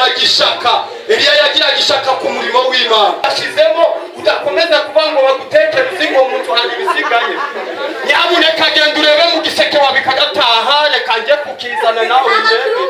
yagiraga ishaka. Eliya yagiraga ishaka ku murimo w'Imana. Ashizemo udakomeza kuvuga ngo bagutekereze ngo umuntu hari ibisigaye. Nyabuneka genda urebe mu giseke wabikagataha, reka nje kukizana nawe ndebe.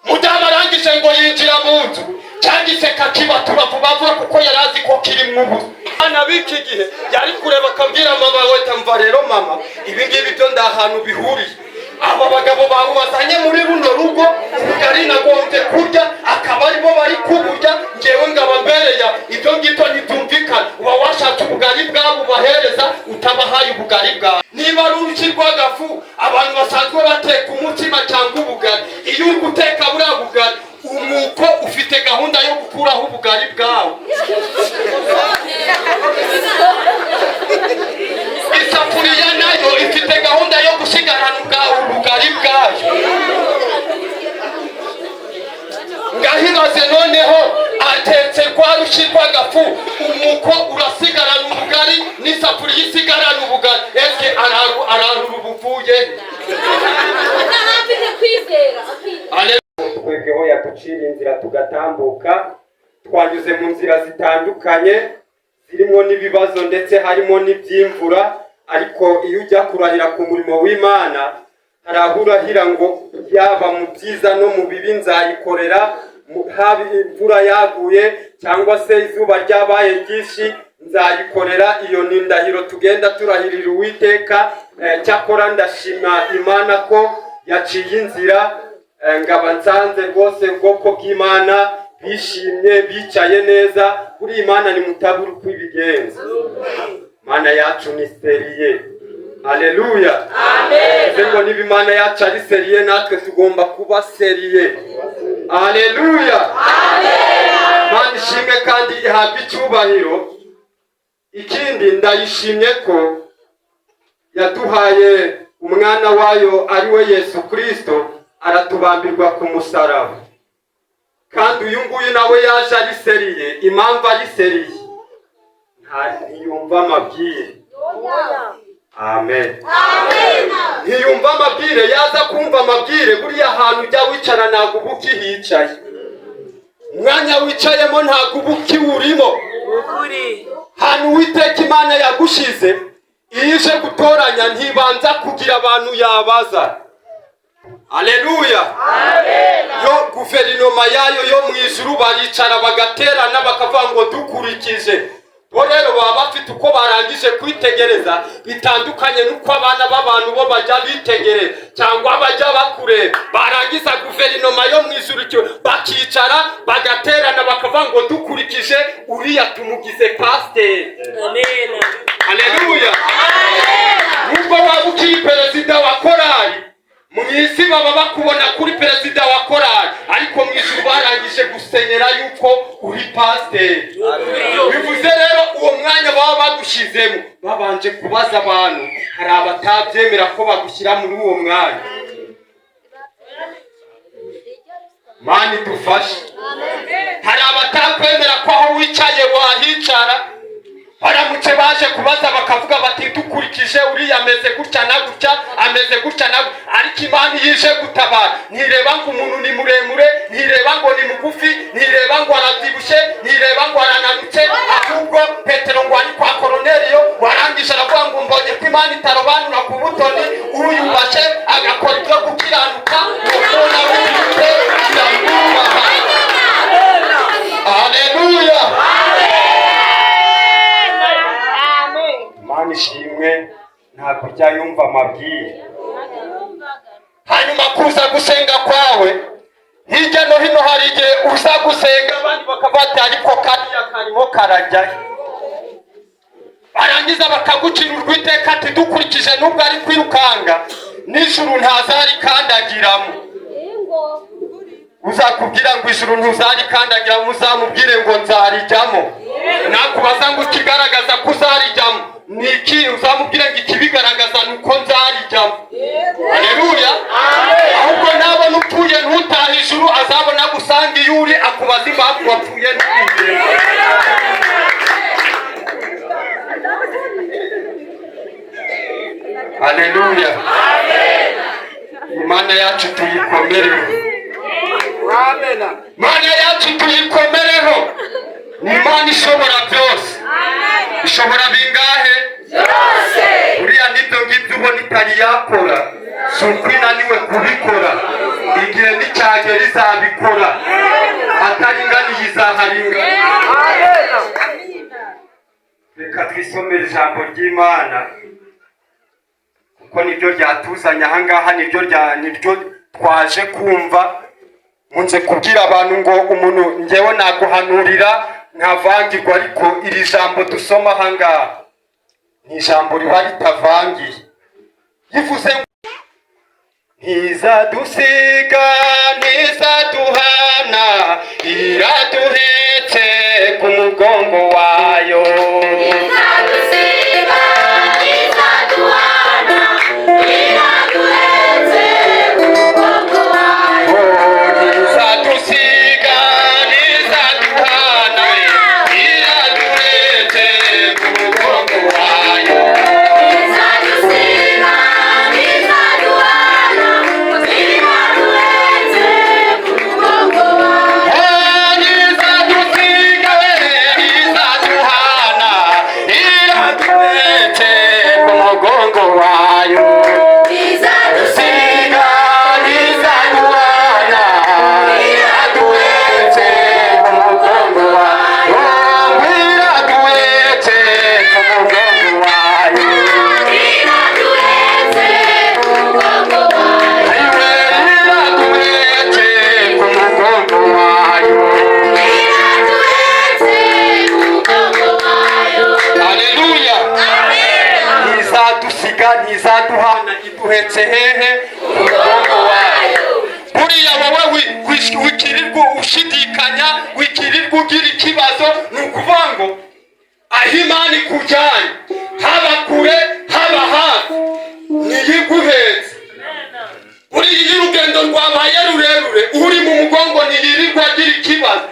Mudama arangije ngo yinjira mu nzu, cyagiseka kibatura vuba kuko yarazi ko kiri mu buzi. Ana biki gihe yari kureba akabwira mama we, tamva rero mama, ibi ngibi byo ndahantu bihuriye. Aba bagabo bawubazanye muri runo rugo, ubugari nagombye kurya akaba aribo bari kuburya, ngewe ngaba mbereya ibyo ngito ntibyumvikana. Uba washatse ubugari bwabo bahereza utabahaye ubugari bwawe. Niba ari uruki rw'agafu abantu basanzwe bateka umutima cyangwa ubugari, iyo uri guteka buriya bugari umuko ufite gahunda yo gukuraho ubugari bwawe. Isafuriya nayo ifite gahunda yo gusigarana ubugari bwayo. Ngahibaze noneho atetse kwa rushi rw'agafu, umuko urasigarana ubugari n'isafuriya isigarana ubugari. Ese ararura ubuvuye twebweho yaducira inzira tugatambuka. Twanyuze mu nzira zitandukanye zirimo n'ibibazo ndetse harimo n'ibyimvura, ariko iyo ujya kurahira ku murimo w'Imana harahurahira ngo yaba mu byiza no mu bibi nzayikorera, haba imvura yaguye cyangwa se izuba ryabaye ryinshi nzayikorera. Iyo ni indahiro tugenda turahirira Uwiteka. Cyakora ndashima Imana ko yaciye inzira, ngaba nsanze rwose ubwoko bw'Imana bishimye bicaye neza. Kuri Imana ni mutabura uko ibigenza. Mana yacu ni seriye. Haleluya, amen. Zego niba Imana yacu ari seriye, natwe tugomba kuba seriye. Haleluya, amen. Mana ishimwe kandi ihabwe icyubahiro. Ikindi ndayishimye ko yaduhaye umwana wayo ari we Yesu Kristo, aratubambirwa ku musaraba. Kandi uyu nguyu nawe yaje ari seriye. Impamvu ari seriye, ntiyumva amabwire. Amen, amen. Ntiyumva amabwire. Yaza kumva amabwire, buriya ahantu ujya wicara ntabwo uba ukihicaye. Umwanya wicayemo ntabwo uba ukiwurimo. Hantu Uwiteka Imana yagushize, iyo ije gutoranya ntibanza kugira abantu yabaza. Haleluya, amen. Yo guverinoma yayo yo mu ijuru baricara bagaterana bakavuga ngo dukurikije. Bo rero baba bafite uko barangije kwitegereza bitandukanye n'uko abana b'abantu bo bajya bitegereza cyangwa bajya bakure. Barangiza guverinoma yo mu ijuru bakicara bagaterana bakavuga ngo dukurikije uriya tumugize pasiteri. Amen, haleluya, amen. Nubwo waba ukiri perezida wa korali, mu isi baba bakubona kuri perezida wa korali, ariko mu ijuru barangije gusenyera yuko uri pasiteri. Bivuze rero uwo mwanya baba bagushizemo babanje kubaza abantu, hari abatabyemera ko bagushyira muri uwo mwanya. Mani dufashe. Hari abatakwemera ko aho wicaye wahicara. Baramutse baje kubaza bakavuga bati dukurikije uriya ameze gutya na gutya, ameze gutya na gutya. Ariko Imana yije gutabara, ntireba ngo umuntu ni muremure, ntireba ngo ni mugufi, ntireba ngo arazibushe, ntireba ngo arananutse. Ahubwo Petero ngo ari kwa Koroneliyo, warangije aravuga ngo mbonye ko Imana itarobanura ku butoni, uyubashe agakora ibyo gukiranuka, ubona w'ibite kiramwubaha. Haleluya, Imana ishimwe ntabwo ujya yumva amabwire. Hanyuma kuza gusenga kwawe, hirya no hino hari igihe uza gusenga abandi bakabati ariko kariya karimo karajyayo. Barangiza bakagucira urw'iteka ati dukurikije nubwo ari kwirukanga n'ijuru ntazarikandagiramo. Uzakubwira ngo ijuru ntuzarikandagiramo, uzamubwire ngo nzarijyamo. Nakubaza ngo ikigaragaza ko uzarijyamo niki, uzamubwire ngo ikibigaragaza nuko nzarijyamo. Haleluya, ahubwo nabona upfuye ntutahe ijuru, azabona gusanga iyo uri akubaza impamvu wapfuye ntugire. Haleluya, Imana yacu tuyikomere. Mana yacu tuyikomereho. Imana ishobora byose. Ishobora bingahe? Byose. Uriya nibyo ngibyo ubona itari yakora, si uko inaniwe kubikora. Igihe n'icyagera izabikora, ataringaniye izaharingana. Reka twisomere ijambo ry'Imana, kuko nibyo ryatuzanye ahangaha, nibyo twaje kumva. Munze kubwira abantu ngo umuntu ngewe naguhanurira nkavangirwa, ariko iri jambo dusoma ahangaha ni ijambo riba ritavangiye. Yivuze ntizadusiga ntizaduhana, iraduhetse ku mugongo wayo. Ntizadusiga ntizaduhana, iraduhetse ku mugongo wayo. Ntizadusiga ntizaduhana, iraduhetse ku mugongo wayo. Ntizaduhana, iduhetse hehe? Umugongo wayo. Buriya wowe wikirirwa ushidikanya, wikirirwa ugira ikibazo, ni ukuvuga ngo aho Imana ikujyanye, haba kure haba hafi, ntiyiguhetse. Buriya iyo urugendo rwabaye rurerure, uri mu mugongo ntiyirirwa agira ikibazo.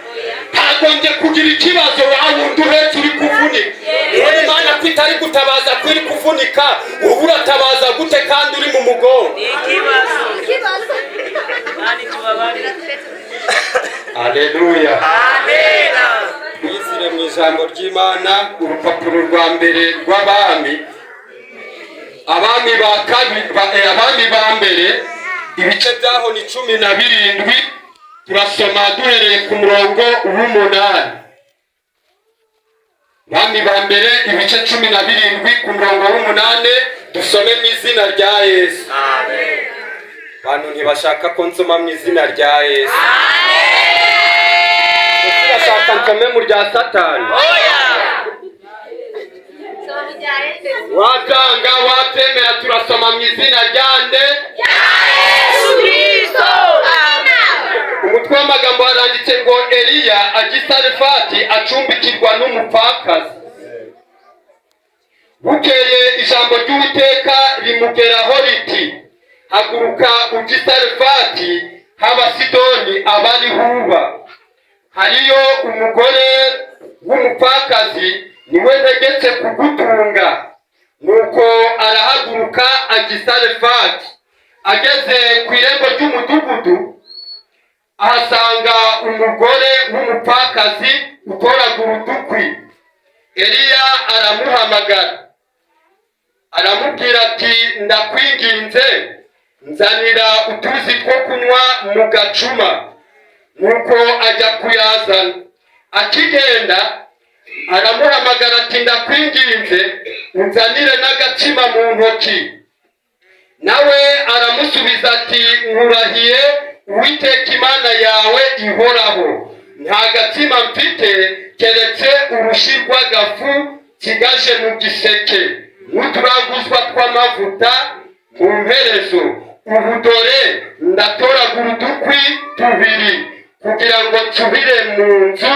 Ntagombye kugira ikibazo wundi uhetse uri kuvunika. Imana ko itari gutabaza ko iri kuvunika, uba uratabaza gute kandi uri mu mugongo? Aleluya. Twizire mu ijambo ry'Imana, urupapuro rwa mbere rw'Abami, Abami ba mbere, ibice byaho ni 17. Turasoma duhereye ku murongo w'8. Abami ba mbere ibice 17 ku murongo w'8, dusome mu izina rya Yesu. Amen. Bantu ntibashaka ko nsoma mu izina rya Yesu. Amen. Bashaka nsome mu rya Satani. Watanga watemera, turasoma mu izina ryande rya Yesu Kristo. Umutwe w'amagambo haranditse ngo Eliya ajya i Sarefati acumbikirwa n'umupfakazi. Bukeye ijambo ry'Uwiteka rimugeraho riti, haguruka ujye i Sarefati haba Sidoni abari huba. Hariyo umugore w'umupfakazi niwe ntegetse kugutunga. Nuko arahaguruka ajya i Sarefati. Ageze ku irembo ry'umudugudu, ahasanga umugore w'umupfakazi utoragura udukwi. Eliya aramuhamagara, aramubwira ati, ndakwinginze nzanira utuzi two kunywa mu gacuma. Nuko ajya kuyazana. Akigenda aramuhamagara ati, ndakwinginze unzanire n'agatsima mu ntoki. Nawe aramusubiza ati, nkurahiye Uwiteka Imana yawe ihoraho, nta gatsima mfite keretse urushi rw'agafu kigaje mu giseke n'uturaguzwa tw'amavuta mu mperezo. Ubu dore ndatoragura udukwi 2 kugira ngo nsubire mu nzu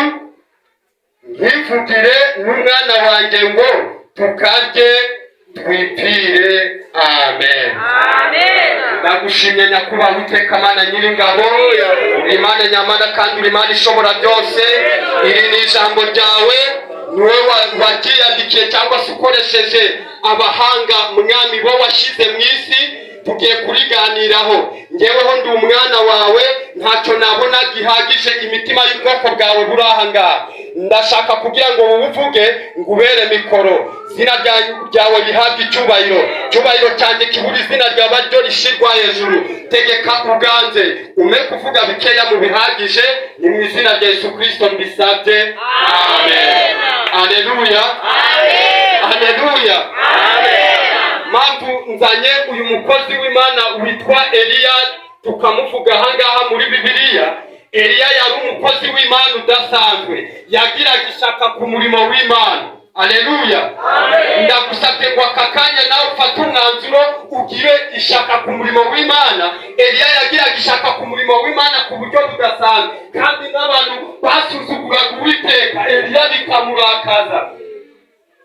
nkivugire n'umwana wanjye ngo tukarye twipfire. Amen. Amen. Ndagushimye nyakubahwa Uwiteka Mana Nyiringabo, Imana nyamana kandi uri Imana ishobora byose. Iri ni ijambo ryawe, niwe wagiyandikiye cyangwa se ukoresheje abahanga mwami bo washyize mu isi. tugiye kuriganiraho. Ngeweho ndi umwana wawe, ntacyo nabona gihagije imitima y'ubwoko bwawe buri aha ngaha. Ndashaka kugira ngo uvuge ngubere mikoro, izina ryawe rihabwe icyubahiro cyanjye kibura izina ryawe ryo rishirwa hejuru. Tegeka uganze, ume kuvuga bikeya mu bihagije, ni mu izina rya Yesu Kristo mbisabye, amen. Haleluya, haleluya. Mpamvu nzanye uyu mukozi w'Imana witwa Eliya tukamuvuga aha ngaha muri Bibiliya. Eliya yari umukozi w'Imana udasanzwe, yagiraga ishaka ku murimo w'Imana. Haleluya, ndagusabye ngo aka kanya nawe ufate umwanzuro ugire ishaka ku murimo w'Imana. Eliya yagiraga ishaka ku murimo w'Imana ku buryo budasanzwe, kandi n'abantu basuzuguraga Uwiteka Eliya bikamurakaza.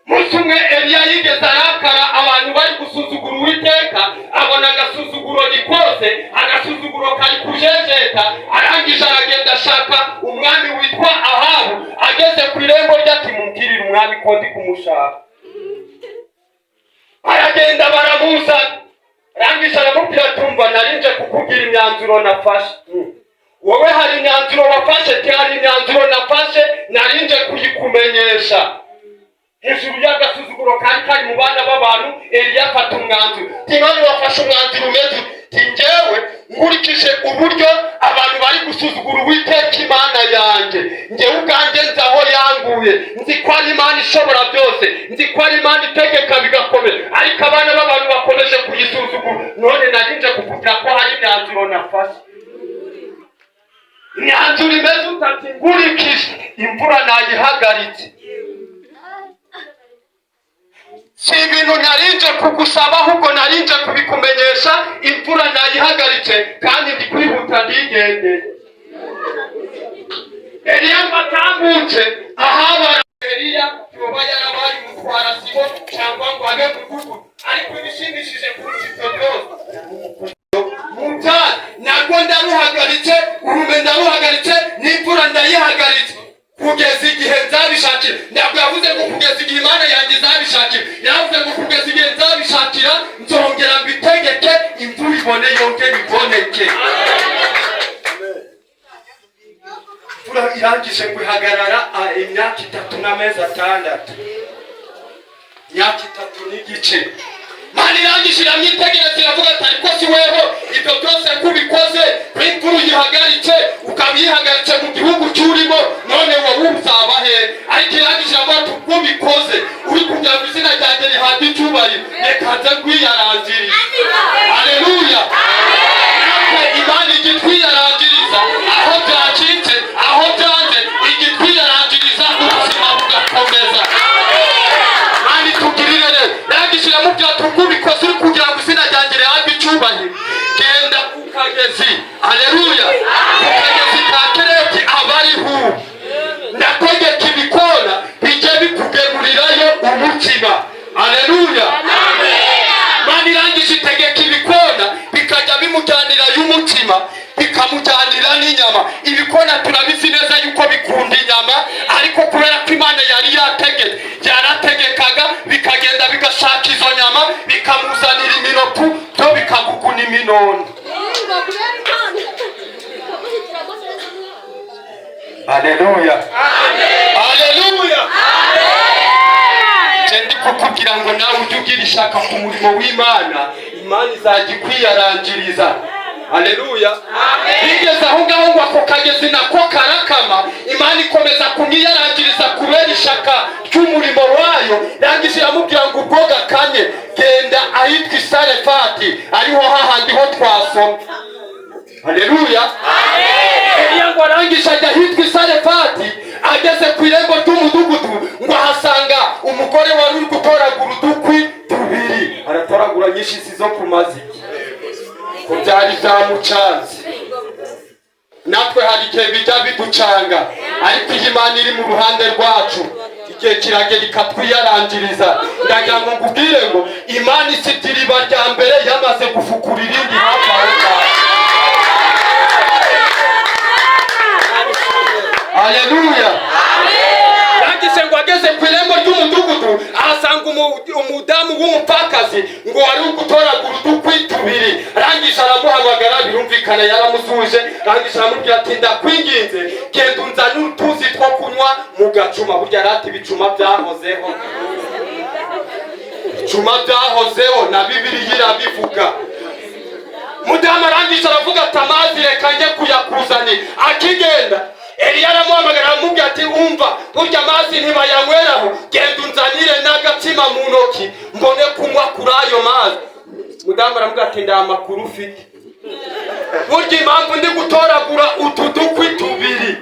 Munsi umwe Eliya yigeze arakara, abantu bari gusuzugura Uwiteka, abona agasuzuguro ni kose, agasuzuguro kari kujejeta. Arangije aragenda ashaka umwami witwa Ahabu. Ageze ku irembo rye ati mumbwirire umwami ko ndi kumushaka. Aragenda baramuzana, arangije aramubwira tumva narinje kukubwira imyanzuro nafashe. Wowe hari imyanzuro wafashe? Hari imyanzuro nafashe narinje kuyikumenyesha. Hejuru y'agasuzuguro kari mu bana b'abantu, Eliya afata umwanzuro. None wafashe umwanzuro umeze uti njyewe nkurikije uburyo abantu bari gusuzugura Uwiteka Imana yanjye, njyewe ubwanjye nzi aho yanguye, nzi ko ari Imana ishobora byose, nzi ko ari Imana itegeka bigakomera, ariko abana b'abantu bakomeje kuyisuzugura. None narinje kukubwira ko hari imyanzuro nafashe. Imyanzuro imeze utati nkurikije imvura nayihagaritse. Si ibintu narinje kugusaba, ahubwo narinje kubikumenyesha. Imvura nayihagaritse kandi ndi kwihuta ndigende. Eliya batambutse ahaba Eliya yoba yarabaye umutwara sibo cyangwa ngo abe mugugu, ariko ibishimishije kurusha ibyo byose muta ntabwo ndaruhagaritse, urume ndaruhagaritse, n'imvura ndayihagaritse kugeza igihe nzabishakira. Ntabwo yavuze ngo kugeza igihe Imana yanjye izabishakira, yavuze ngo kugeza igihe nzabishakira nzongera mbitegeke, imvura ibone yongere iboneke. Imvura irangije guhagarara imyaka 3 n'amezi 6, imyaka 3 n'igice. Imana irangije iramwitegereza iravuga ati ariko si weho ibyo byose kubikoze, imvura uyihagaritse ukabihagaritse mu gihugu cyurimo, none wowe uzaba he? Ariko irangije iravuga ati kubikoze uri kugira ngo izina ryanjye rihabwe icyubahiro, reka nze kwiyarangiriza. Haleluya, Imana igitwiyarangiriza aho byacitse, aho byanze igitwiyarangiriza, ubuzima bugakomeza. Imana itugirire rero, irangije iramubwira ati kubikoze uri kugira ngo izina ryanjye rihabwe icyubahiro, genda ku kagezi. Haleluya, ku kagezi ka Kereti abariho, ndategeka ibikona bijye bikugemurirayo umutima. Haleluya, Imana irangije itegeka ibikona bikajya bimujyanira y'umutima, bikamujyanira n'inyama. Ibikona turabizi neza yuko bikunda inyama, ariko kubera ko Imana yari yarategekaga bikagenda bigashaka izo nyama, bikamuzanira iminopu byo bikaguguna iminono. Haleluya, haleluya. Ndi kukubwira ngo nawe ujye ugira ishaka ku murimo w'Imana, Imana izajya ikwiyarangiriza. Haleluya, bigeze aho ngaho ngo ako kagezi nako karakama, Imana ikomeza kumwiyarangiriza kubera ishaka ry'umurimo wayo. Yangije iramubwira ngo ubwo gakanye genda ahitwa Sarefati, ariho hahandi ho twasoma. Haleluya, Eliya ngo arangije ajya ahitwa Sarefati. Ageze ku irembo ry'umudugudu ngo ahasanga umugore wari uri gutoragura udukwi 2. Aratoragura nyinshi zo ku maziki, ko byari byamucanze. Natwe hari igihe bijya biducanga, ariko Imana iri mu ruhande rwacu, igihe kiragera ikatwiyarangiriza. Ndagira ngo ngubwire ngo Imana ifite iriba rya mbere yamaze gufukura irindi hafi aho ngaho. Haleluya, yangise ngo ageze ku irembo ry'umudugudu ahasanga umudamu w'umupfakazi ngo wari gutoragura udukwi 2. birumvikana yaramusuje arangije aramubwira ati ndakwinginze genda unzane utuzi two kunywa mu gacuma. burya rati ibicuma byahozeho, ibicuma byahozeho na Bibiliya irabivuga. Mudamu arangije aravuga ati amazi reka njye kuyakuzanira. Akigenda Eliya aramuhamagara aramubwira ati umva burya amazi ntibayanyweraho, genda unzanire n'agatsima mu ntoki mbone kunywa kuri ayo mazi. Mudamu aramubwira ati nda makuru ufite. Burya impamvu ndi gutoragura utu dukwi tubiri,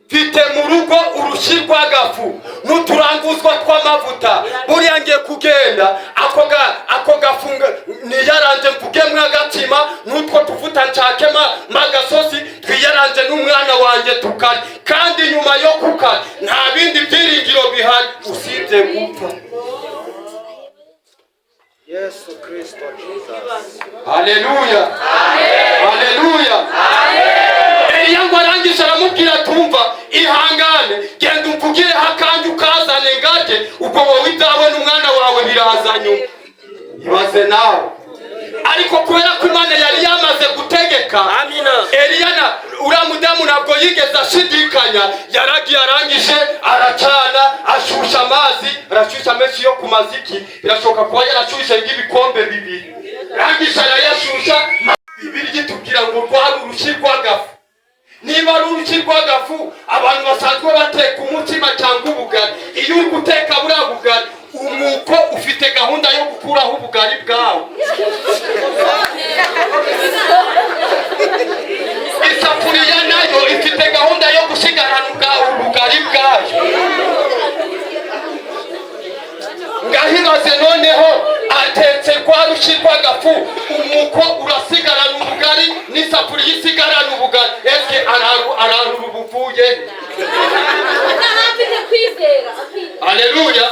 mfite mu rugo urushyi rw'agafu n'uturanguzwa tw'amavuta. Buriya ngiye kugenda ako gafu niyaranje mvugemo agatsima n'utwo tuvuta nshakema magasosi twiyaranje n'umwana wanjye tukarya, kandi nyuma yo kukarya nta bindi byiringiro bihari usibye gupfa. Yesu Kristo Jesus. Haleluya. Haleluya. Eliya ngo arangije aramubwira tumva ihangane genda umvugire hakanje ukazane ngate ubwo wowe ibyawe n'umwana wawe birazanyuma. Ibaze nawe. Ariko kubera ko Imana yari yamaze gutegeka, amina, Eliya uriya mudamu ntabwo yigeze ashidikanya. Yaragiye arangije aracana ashusha amazi, arashusha menshi yo ku maziki, birashoboka kuba yarashushe nk'ibikombe bibiri. Arangije arayashusha. Bibiliya itubwira ngo rwari urushyi rw'agafu. Niba ari urushyi rw'agafu abantu basanzwe bateka umutsima cyangwa ubugari, iyo uri guteka buriya bugari umuko ufite gahunda yo gukuraho ubugari bwawe. Isafuriya nayo ifite gahunda yo gusigarana ubugari bwayo. Ngahibaze noneho atetse kwa rushyi rw'agafu umuko urasigarana ubugari n'isafuriya isigarana ubugari. Ese ararura ubuvuye? Haleluya.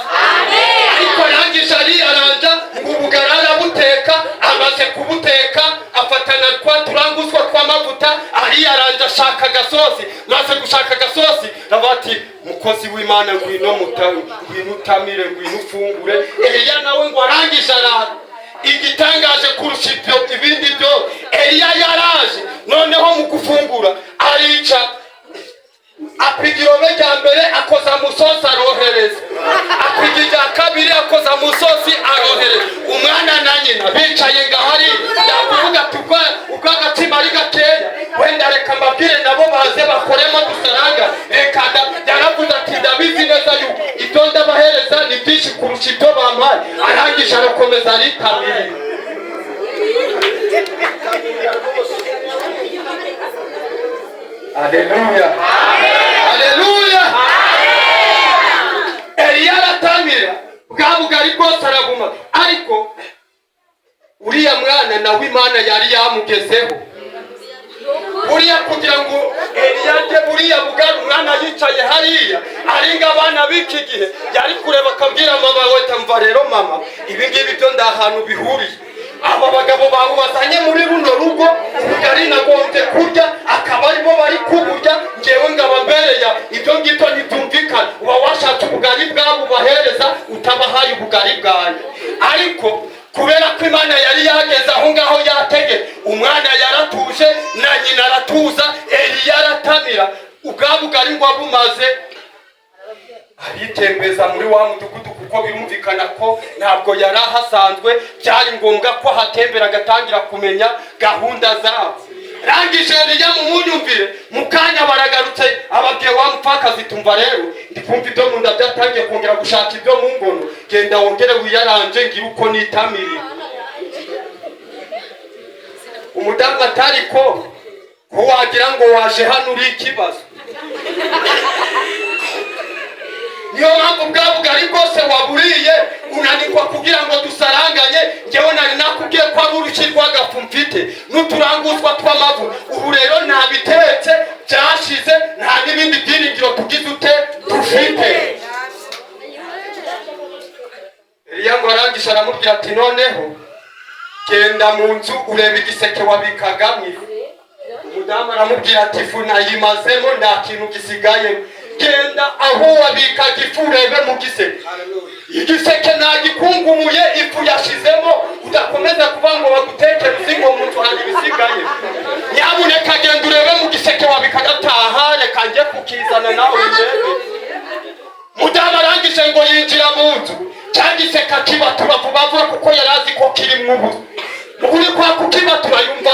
Ariko arangije aranja ngo ubugari arabuteka. Amaze kubuteka afatana kwa turanguzwa tw'amavuta, aranja ashaka gasosi. Maze gushaka gasosi rabati mukozi w'Imana ngwino utamire ngwino ufungure. Eliya nawe ngo arangije arara. Igitangaje kurusha ibindi byo, Eliya yaraje noneho mu gufungura arica apiga irobe rya mbere akoza musosi arohereza, apiga irya kabiri akoza musosi arohereza. Umwana na nyina bicaye ngahari ndakuvuga tukwa uko agatsima ari gakeya, wenda reka mbabwire nabo baze bakoremo dusaranga. Reka yaravuze ati ndabizi neza yuko ibyo ndabahereza ni byinshi kurusha ibyo bampaye. Arangije arakomeza aritabira. Haleluya. Haleluya. Eliya aratamira bwa bugari bwose araguma. Ariko uriya mwana nawe Imana yari yamugezeho. Buriya kugira ngo Eliya ajye buriya bugari umwana yicaye hariya aringa abana b'iki gihe yari kureba akabwira mama we tamva rero mama ibi ngibi byo ndahantu bihuriye. Aba bagabo bawuzanye muri runo rugo ubugari nagombye kurya akaba aribo bari kuburya, ngewe ngabambereya ibyo ngito ntibyumvikana. Uba washatse ubugari bwabo bahereza utabahaye ubugari bwanyu. Ariko kubera ko Imana yari yageze aho ngaho yatege, umwana yaratuje na nyina aratuza, Eliya aratamira. Ubwa bugari ngo bumaze aritembeza muri wa mudugudu kuko birumvikana ko ntabwo yari ahasanzwe. Byari ngombwa ko hatembera agatangira kumenya gahunda zabo. Rangije Eliya mu munyumvire mu kanya baragarutse ababwiye wa mupfakazi tumva rero ndikumva ibyo mu nda byatangiye kongera gushaka ibyo mu ngono, genda wongere wiyaranje ngira uko nitamiri. Umudamu atari ko wagira ngo waje hano uri ikibazo. Niyo mpamvu bwa bugari bwose waburiye unanirwa kugira ngo dusaranganye. Ngewe nari nakubwiye ko ari urushyi rw'agafu mfite n'uturanguzwa tw'amavu. Ubu rero ntabitetse byashize, nta n'ibindi byiringiro tugize ute dufite. Eliya ngo arangije aramubwira ati noneho genda mu nzu urebe igiseke wabikagamo ifu. Umudamu aramubwira ati ifu nayimazemo nta kintu gisigaye. Genda aho wabikaga ifu urebe mu giseke. Igiseke nagikungumuye ifu yashizemo, udakomeza kuvuga ngo bagutekere uzingo mu nzu hari ibisigaye. agiseka kibatura vuba vuba kuko yarazi ko kiri mwubu uri kwa kukibatura yumva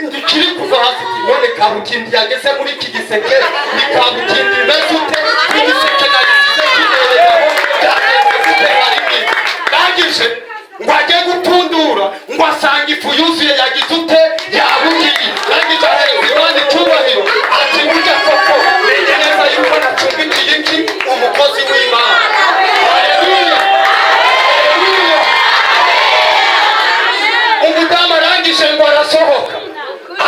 ndikiri kuva hasi none kabukindi yageze muri iki giseke ni kabukindi mesute igiseke nagize kinereho bagije ngo ajye gutundura ngo asanga ifu yuzuye yagize ute yabugiye yagize Imana icyubahiro ati burya koko menye neza yuko nacumbikiye iki umukozi w'Imana. Haleluya, haleluya. Umudamu arangije ngo arasohoka,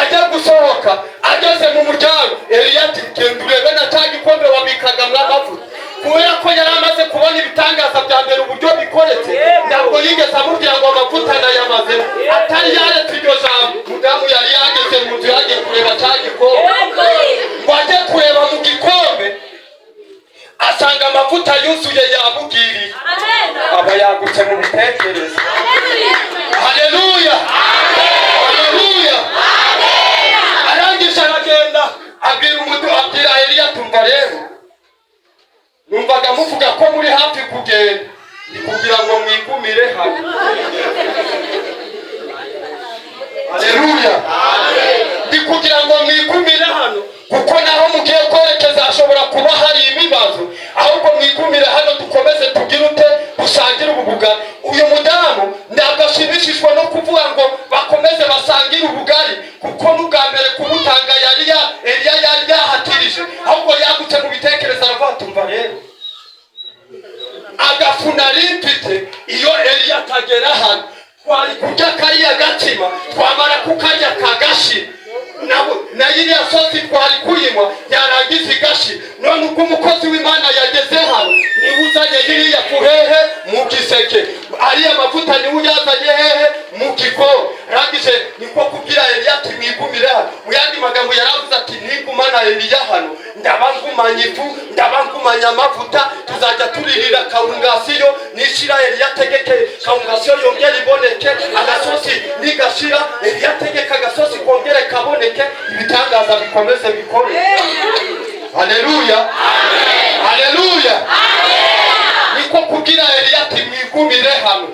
ajya gusohoka ageze mu muryango Eliya ati genda urebe na cya gikombe wabikaga mw'amavuta, kubera ko yari amaze kubona ibitangaza bya mbere uburyo bikoretse ntabwo yigeze amubwira ngo amavuta nayamaze atari yaretse iryo jambo. Mudamu yari yageze mu nzu yagiye kureba cya gikombe, ngo ajye kureba mu gikombe asanga amavuta yuzuye yamubwiriye, aba yagutse mu bitekerezo. Haleluya, haleluya. Arangije aragenda abwira Eliya tumva rero numvaga muvuga ko muri hafi kugenda ni kugira ngo mwigumire hano. Haleluya, ndi kugira ngo mwigumire hano kuko naho mugiye kwerekeza hashobora kuba hari ibibazo, ahubwo mwigumire hano dukomeze tugire ute dusangire ubugari. Uyu mudamu ntabwo ashimishijwe no kuvuga ngo bakomeze basangire ubugari kuko n'ubwa mbere kumutanga Eliya yari yahatirije, ahubwo yagutse mu bitekerezo aravuga tumva rero agafuna rimpite iyo Eliya atagera hano twari kurya kariya gatima twamara kukarya kagashi na yiriya sosi twari kuyinywa yarangiza igashi. None ubwo umukozi w'Imana yageze hano niwe uzanye yiriya kuhehe mu giseke, ariya mavuta niwe uyazanye hehe mu gikombe. Rangije niko kubwira Eliya ati mwigumire hano. Mu yandi magambo yaravuze ati nigumana Eliya hano ndabangumanya ifu ndabangumanya amavuta, tuzajya turirira kawungasiyo nishira Eliya tegeke kawungasiyo yongera iboneke, agasosi nigashira Eliya tegeka agasosi kongere kaboneke, ibitangaza bikomeze bikore. Haleluya, amen. Haleluya, amen. Niko kugira Eliya ati mwigumire hano.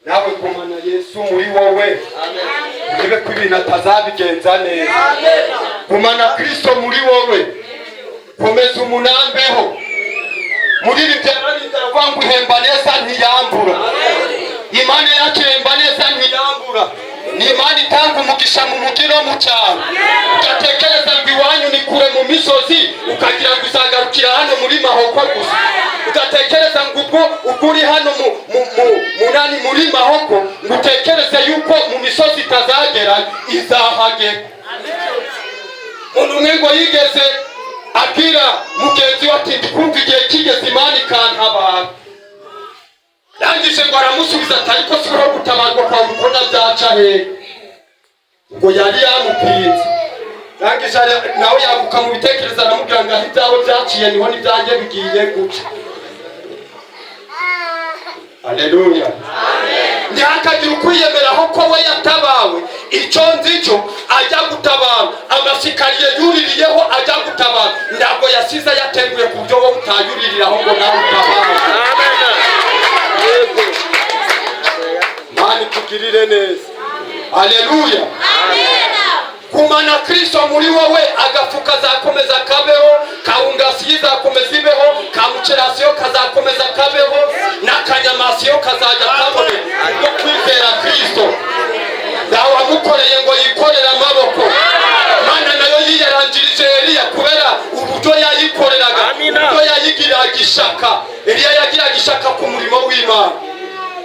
Nawe kumana Yesu muri wowe, amen. Nibe ko ibintu atazabigenza neza, amen. Kumana Kristo muri wowe, komeza umunambeho. Muri ribyarangiza vangu hemba neza ntiyambura, amen. Imana yacu hemba neza ntiyambura. Ni Imana itanga umugisha mu mugiro mu cyaro. Ugatekereza ngo iwanyu ni kure mu misozi ukagira ngo uzagarukira hano muri Mahoko gusa. Ugatekereza ngo ubwo uri hano muri Mahoko ngutekereze yuko mu misozi itazagera izahagera. Umuntu umwe ngo yigeze abwira mugenzi we ati ndikumva igihe kigeze Imana ikantabara. Rangije ngo aramusubiza ati ariko sibura gutabarwa kwa ukona byaca he ngo yari yamupinze. Rangije nawe yavuka mu bitekerezo aramubwira ngo ibyawe byaciye niho n'ibyanjye bigiye guca. Haleluya, amen. Ntihakagira ukwiyemeraho ko we yatabawe, icyo nzi cyo ajya gutabara amasikariye yuririyeho ajya gutabara ntabwo yasize yatenguye ku byo wowe utayuririraho ngo nawe utabara. Mani kugirire neza. Haleluya, amen. Kumana Kristo muri wowe agafuka zakomeza kabeho, kaungasiyo zakomeza ibeho, kamucerasiyo kazakomeza kabeho, n'akanyamasiyo kazajya kabone no kwizera Kristo. Dawe wamukoreye ngo yikorera amaboko, Mana nayo yiyarangirije Eliya kubera uburyo yayikoreraga, uburyo yayigiraga ishaka. Eliya yagiraga ishaka ku murimo w'Imana.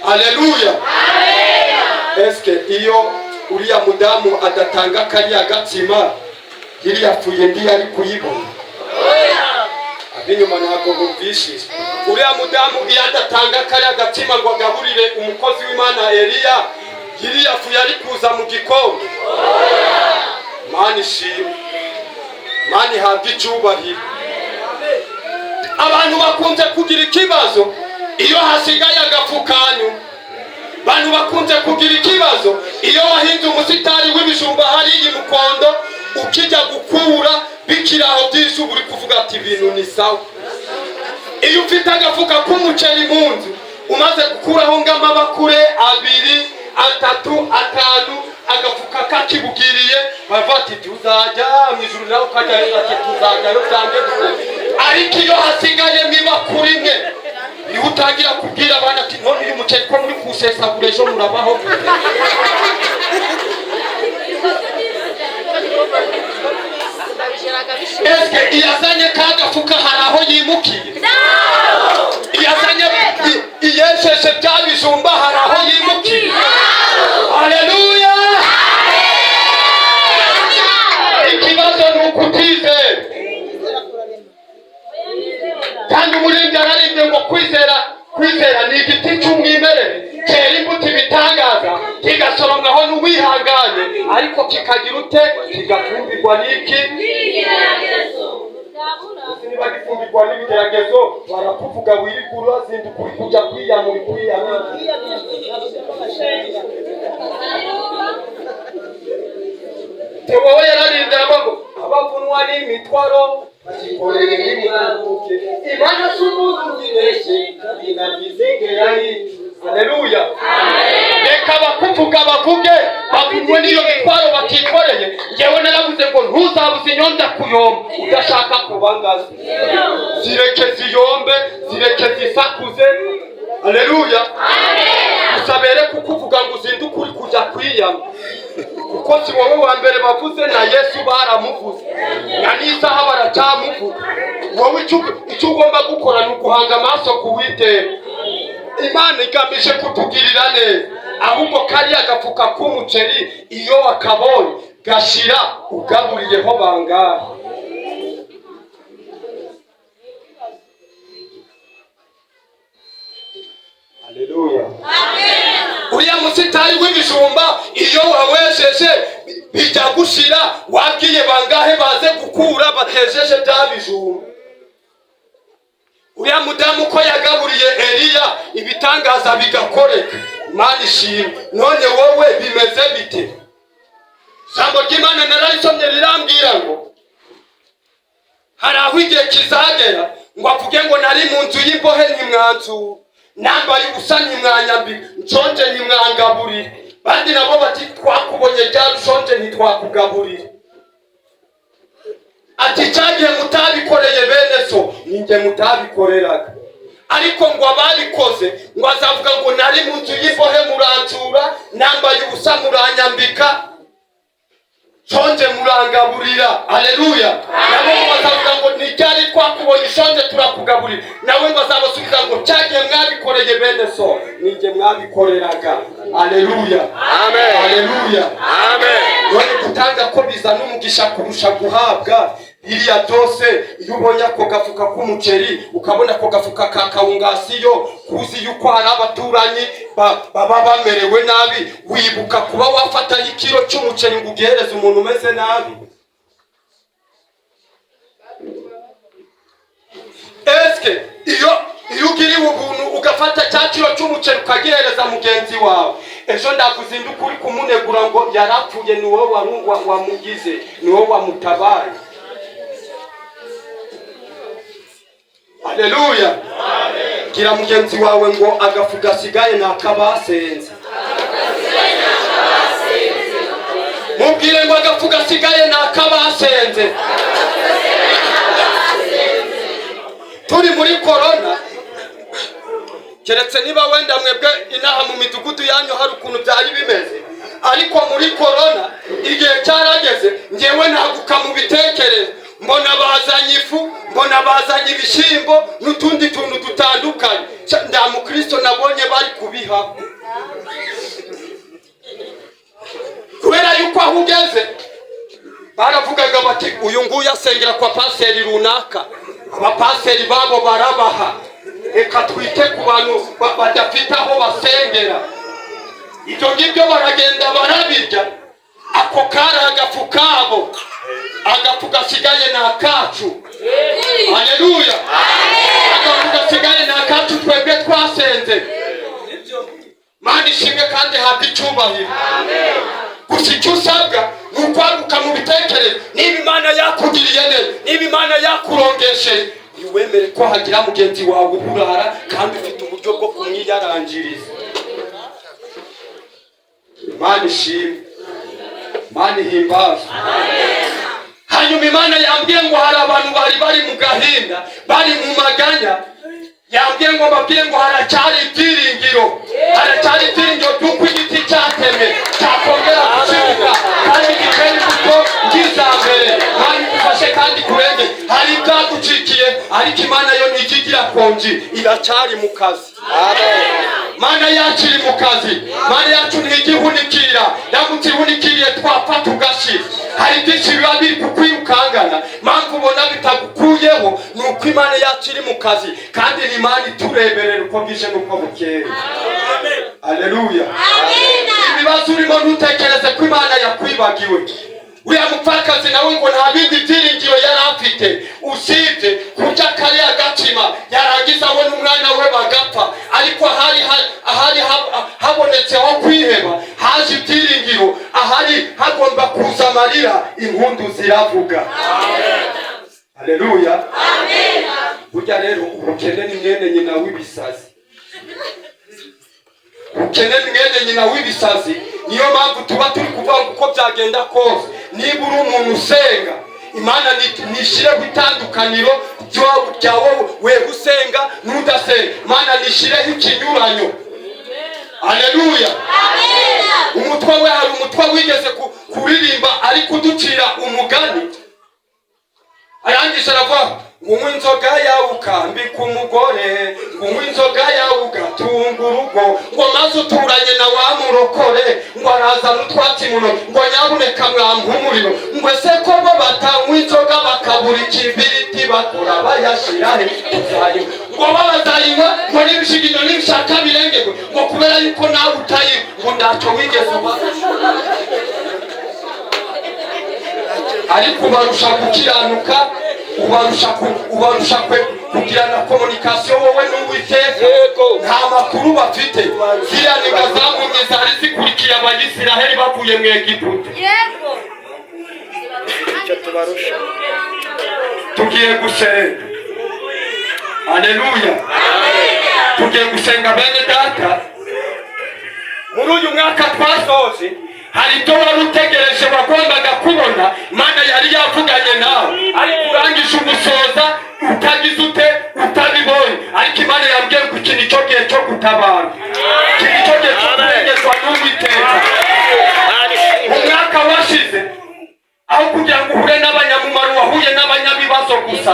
Haleluya, amen. Eske iyo uriya mudamu adatanga kariya gatsima yiri yapfuye ndi yari kuyibona? Abinyuma ntabwo bumvishije. Uriya mudamu iyo adatanga kariya gatsima ngo agaburire umukozi w'Imana Eliya yiri yapfuye ari kuza mu gikombe. Mana ishimwe, Mana ihabwe icyubahiro. Abantu bakunze kugira ikibazo iyo hasigaye agafukanyu. Bantu bakunze kugira ikibazo iyo wahinze umusitari w'ibijumba hariya Mukondo ukijya gukura bikiraho byinshi uri kuvuga ati ibintu ni sawa. Iyo ufite agafuka k'umuceri mu nzu umaze gukuraho ng'amabakure 2, 3, 5 agafuka kakibugiriye bavati tuzajya mwijuru nawe ukajya ati tuzajyayo byange ariko iyo hasigaye mwibakure imwe niho utangira kubwira abana ati none uyu muceri ko muri kusesagura ejo murabaho eske iyazanye kagafuka hari aho yimukiye iyazanye iyesheshe byabijumba hari aho yimukiye haleluya ikibazo ni ukutizera kandi umuririmbyi ararimbye ngo kwizera ni igiti cy'umwimerere cyera imbuto ibitangaza kigasoromwaho n'uwihanganye ariko kikagira ute kigafumbirwa n'iki niba gifumbirwa n'ibigeragezo barakuvuga wirigura zindi kujya kwiyamura wowe yararimbye ngo abavunwa n'imitwaro bakikoreye n'imwaruke imana z'umuntu zibeshye inabizingerayi haleluya reka bakuvuga bavuge bavunwe n'iyo mitwaro batikoreye njyewe naravuze ngo ntuzabuze inyonza kuyomba udashaka kubangaza zireke ziyombe zireke zisakuze haleluya usabere kukuvuga ngo uzinduke uri kujya kwiyama kuko si wowe wa mbere bavuze na Yesu baramuvuze na n'isaha baracyamuvuga wowe icyo ugomba gukora ni uguhanga amaso ku Uwiteka Imana igamije kutugirira neza ahubwo kariya gafuka k'umuceri iyo wakabonye gashira ugaburiyeho bangahe haleluya uriya musitari w'ibijumba iyo wawesheje bijya gushira wabwiye bangahe baze gukura batejeje bya bijumba uriya mudamu ko yagaburiye Eliya ibitangaza bigakoreka Imana ishimwe none wowe bimeze bite Jambo ry'Imana nararisomye rirambwira ngo hari aho igihe kizagera ngo avuge ngo nari mu nzu y'imbohe ntimwanzu nambaye ubusa ntimwanyambika nshonje ntimwangaburire bandi nabo bati twakubonye ryari ushonje ntitwakugaburire ati cyagiye mutabikoreye bene so ninjye mutabikoreraga ariko ngo ababikoze ngo azavuga ngo nari mu nzu y'imbohe muranzura nambaye ubusa muranyambika nshonje murangaburira haleluya nabo bazavuga ngo nijyari twakubonye ushonje turakugaburira nawe bazabasubiza ngo cyagiye mwabikoreye bene so ninjye mwabikoreraga haleluya amen haleluya amen none gutanga ko bizana umugisha kurusha guhabwa iriya byose iyo ubonye ako gafuka k'umuceri ukabona ako gafuka ka kawungasiyo kuzi yuko hari abaturanyi baba bamerewe nabi wibuka kuba wafata ikiro cy'umuceri ngo ugihereze umuntu umeze nabi eske iyo ugiriwe ubuntu ugafata cya kiro cy'umuceri ukagihereza mugenzi wawe ejo ndakuzinduka uri kumunegura ngo yarapfuye ni wowe wamugize ni wowe wamutabaye haleluya amen gira mugenzi wawe ngo agafuka gasigaye nakabasenze mubwire ngo agafuka gasigaye nakabasenze turi muri corona keretse niba wenda mwebwe inaha mu midugudu yanyu hari ukuntu byari bimeze ariko muri corona igihe cyarageze ngewe ntaguka mu bitekerezo mbona bazanye ifu mbona bazanye ibishyimbo n'utundi tuntu dutandukanye nda mukristo nabonye bari kubiha kubera yuko aho ugeze baravugaga bati uyu nguyu asengera kwa paseri runaka abapaseri babo barabaha reka twite ku bantu badafite aho basengera ibyo ngibyo baragenda barabirya ako kari agafu kabo agafu gasigaye ni akacu haleluya agafu gasigaye ni akacu twebwe twasenze Mana ishimwe kandi habwa icyubahiro gusa icyo usabwa ni ukwaguka mu bitekerezo niba Imana yakugiriye neza niba Imana yakurongeshe ntiwemere ko hagira mugenzi wawe uburara kandi ufite uburyo bwo kumwiyarangiriza. Imana ishimwe, Imana ihimbaza. Hanyuma Imana yambwiye ngo hari abantu bari mu gahinda, bari mu maganya. Yambwiye ngo mbabwire ngo haracyari ibyiringiro, haracyari ibyiringiro by'uko igiti cyatemwe cyakongera gushibuka kandi gitera imbuto nk'izambere. Imana igufashe kandi kurenge. Hari ibyagucikiye ariko Imana yo ntikigira konji, iracyari mu kazi. Mana yacu iri mu kazi, Mana yacu ntigihunikira, yagutse ihunikiriye twapfa tugashira. Hari byinshi biba biri kukwirukangana, mpamvu ubona bitagukuyeho ni uko Imana yacu iri mu kazi kandi ni Imana itureberera uko bwije n'uko bukeye. Aleluya. Ibibazo urimo ntutekereze ko Imana yakwibagiwe. Uriya mupfakazi nawe ngo nta bindi byiringiro yari afite usibye kurya kariya gatsima, yarangiza we n'umwana we bagapfa. Ariko ahari habonetse aho kwiheba, haje ibyiringiro, ahari hagomba kuza amarira, impundu ziravuga. Aleluya. Burya rero ubukene ni mwene nyina w'ibisazi. Ubukene ni mwene nyina w'ibisazi. Niyo mpamvu tuba turi kuvuga uko byagenda kose, niba uri umuntu usenga, Imana nishireho itandukaniro ryawe we usenga n'udasenga. Imana nishireho ikinyuranyo. Aleluya. Umutwe we, hari umutwe wigeze kuririmba ari kuducira umugani, arangije aravuga ngo inzoga yawe ukambika umugore, ngo inzoga yawe ugatunga urugo, ngo maze uturanye na wa murokore, ngo araza n'utwatsi muno, ngo nyabuneka mwampa umuriro. Ngo ese ko bo batanywa inzoga bakabura ikibiriti bakora bayashirahe tuzayinywa? Ngo bazayinywa ngo n'ibishigino n'ibishaka birengerwe, ngo kubera yuko nawe utayinywa ngo ntacyo wigeze uba. Ariko ubarusha gukiranuka, ubarusha kugirana komunikasiyo wowe n'Uwiteka. Nta makuru bafite. Ziriya niga zamumye zari zikurikiye Abayisiraheli bavuye mu Egiputa. Icyo tubarusha. Tugiye gusenga. Aleluya. Tugiye gusenga bene data. Muri uyu mwaka twasoze, hari ibyo wari utegereje wagombaga kubona, Imana yari yavuganye nawe, ariko urangije umusoza utagize utabibonye. Ariko Imana yambwiye ko iki nicyo gihe cyo gutabara, iki nicyo gihe cyo kurengezwa n'Uwiteka. Mu mwaka washize, aho kugira ngo uhure n'abanyamumaro wahuye n'abanyabibazo gusa.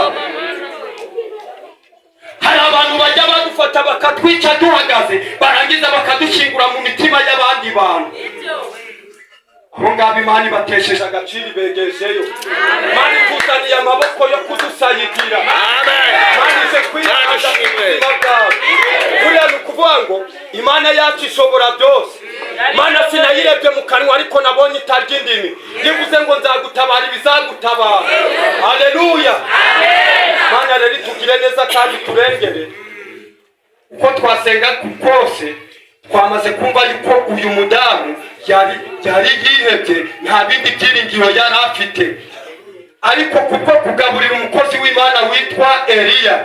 Hari abantu bajya badufata bakatwica duhagaze, barangiza bakadushyingura mu mitima y'abandi bantu. Abo ngabo Imana ibatesheje agaciro, ibegejeyo. Imana ikuzaniye amaboko yo kudusayigira. Imana ize kwiranga ubuzima bwawe. Buriya ni ukuvuga ngo Imana yacu ishobora byose. Imana sinayirebye mu kanwa ariko nabonye itarya indimi. Yivuze ngo nzagutabara ibizagutabara. Aleluya. Imana rero itugire neza kandi turengere. Uko twasenga kose twamaze kumva yuko uyu mudamu yari yihebye, nta bindi byiringiro yari afite. Ariko kuko kugaburira umukozi w'Imana witwa Eliya,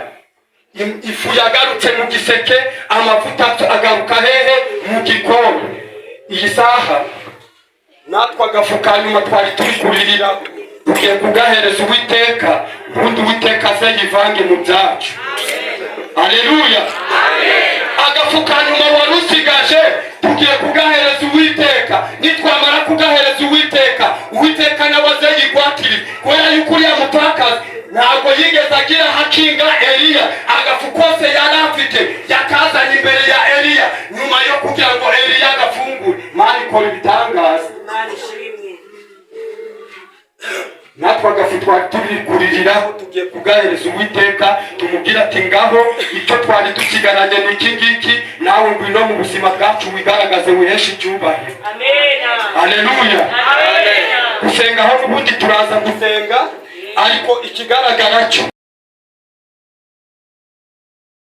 ifu yagarutse mu giseke, amavuta agaruka hehe mu gikombe. Iyi saha natwe agafuka nyuma twari turi kuririra, tugiye kugahereza Uwiteka, ubundi Uwiteka aze yivange mu byacu. Aleluya. Agafuka nyuma wari usigaje tugiye kugahereza Uwiteka. Nitwamara kugahereza Uwiteka, Uwiteka nawe aze yigwatire, kubera yuko uriya mupfakazi ntabwo yigeze agira hakinga Eliya. Agafu kose yari afite yakazanye imbere ya Eliya, nyuma yo kugira ngo Eliya agafungure. Imana ikora ibitangaza. Natwe agafu twari tubikuririraho tugiye kugahereza Uwiteka, tumubwira ati ngaho icyo twari dusigaranye ni iki ngiki, nawe ngwino mu buzima bwacu wigaragaze wiheshe icyubahiro. Aleluya. Gusenga aho n'ubundi turaza gusenga, ariko ikigaragara cyo